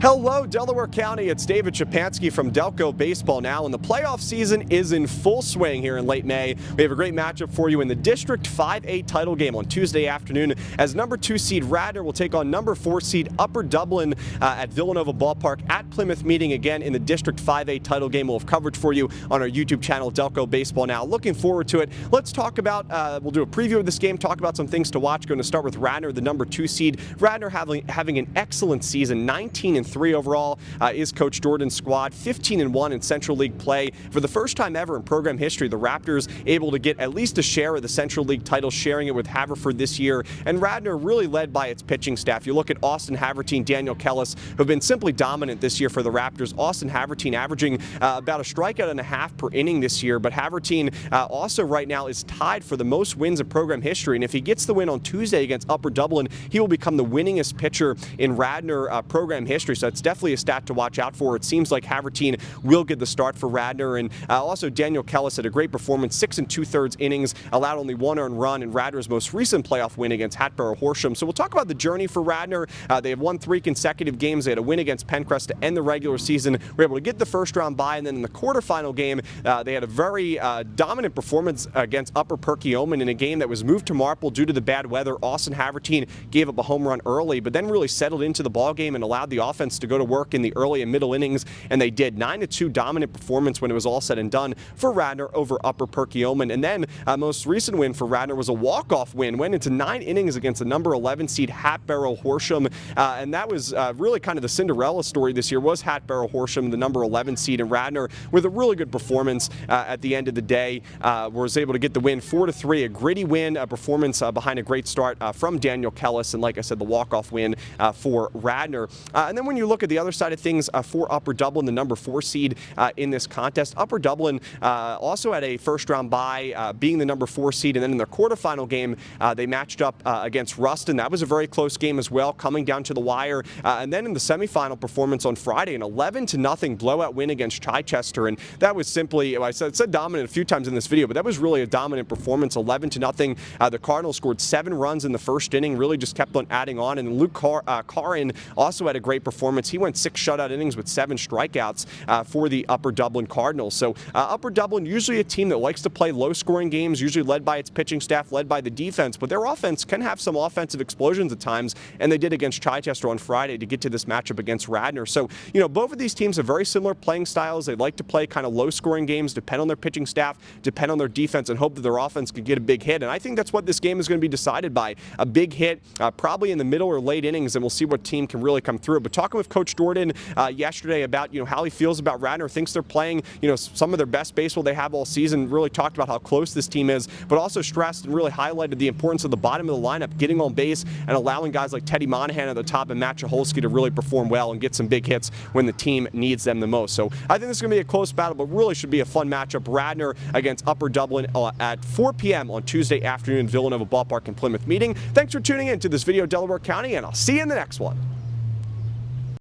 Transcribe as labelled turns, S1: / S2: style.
S1: Hello, Delaware County. It's David Szczepanski from Delco Baseball Now, and the playoff season is in full swing here in late May. We have a great matchup for you in the District 5A title game on Tuesday afternoon, as number 2 seed Radnor will take on number 4 seed Upper Dublin at Villanova Ballpark at Plymouth Meeting. Again, in the District 5A title game, we'll have coverage for you on our YouTube channel, Delco Baseball Now. Looking forward to it. Let's talk about, we'll do a preview of this game, talk about some things to watch. Going to start with Radnor, the number 2 seed. Radnor having an excellent season, 19-3 overall is Coach Jordan's squad, 15-1 in Central League play. For the first time ever in program history, the Raptors able to get at least a share of the Central League title, sharing it with Haverford this year. And Radnor really led by its pitching staff. You look at Austin Havertine, Daniel Kellis, who have been simply dominant this year for the Raptors. Austin Havertine averaging about a strikeout and a half per inning this year, but Havertine also right now is tied for the most wins in program history. And if he gets the win on Tuesday against Upper Dublin, he will become the winningest pitcher in Radnor program history. So it's definitely a stat to watch out for. It seems like Havertine will get the start for Radnor, and also Daniel Kellis had a great performance, 6 2/3 innings, allowed only 1 earned run in Radnor's most recent playoff win against Hatboro Horsham. So we'll talk about the journey for Radnor. They have won 3 consecutive games. They had a win against Pencrest to end the regular season. Were able to get the first round bye, and then in the quarterfinal game, they had a very dominant performance against Upper Perkiomen in a game that was moved to Marple due to the bad weather. Austin Havertine gave up a home run early, but then really settled into the ball game and allowed the offense to go to work in the early and middle innings, and they did. 9-2 dominant performance when it was all said and done for Radnor over Upper Perkiomen. And then most recent win for Radnor was a walk-off win. Went into 9 innings against the number 11 seed Hatboro Horsham, and that was really kind of the Cinderella story this year, was Hatboro Horsham, the number 11 seed, and Radnor with a really good performance at the end of the day was able to get the win 4-3, a gritty win, a performance behind a great start from Daniel Kellis, and like I said, the walk-off win for Radnor. And then when you look at the other side of things for Upper Dublin, the number 4 seed in this contest, Upper Dublin also had a first-round bye, being the number 4 seed, and then in their quarterfinal game, they matched up against Ruston. That was a very close game as well, coming down to the wire. And then in the semifinal performance on Friday, an 11-0 blowout win against Chichester, and that was simply, I said dominant a few times in this video, but that was really a dominant performance, 11-0. The Cardinals scored 7 runs in the first inning, really just kept on adding on, and Luke Carin also had a great performance. He went 6 shutout innings with 7 strikeouts for the Upper Dublin Cardinals. So Upper Dublin, usually a team that likes to play low-scoring games, usually led by its pitching staff, led by the defense, but their offense can have some offensive explosions at times, and they did against Chichester on Friday to get to this matchup against Radnor. So, you know, both of these teams have very similar playing styles. They like to play kind of low-scoring games, depend on their pitching staff, depend on their defense, and hope that their offense can get a big hit. And I think that's what this game is going to be decided by, a big hit, probably in the middle or late innings, and we'll see what team can really come through. But talking with Coach Jordan yesterday about, you know, how he feels about Radnor, thinks they're playing, you know, some of their best baseball they have all season, really talked about how close this team is, but also stressed and really highlighted the importance of the bottom of the lineup, getting on base and allowing guys like Teddy Monahan at the top and Matt Cholsky to really perform well and get some big hits when the team needs them the most. So I think this is going to be a close battle, but really should be a fun matchup. Radnor against Upper Dublin at 4 p.m. on Tuesday afternoon, Villanova Ballpark in Plymouth Meeting. Thanks for tuning in to this video, Delaware County, and I'll see you in the next one.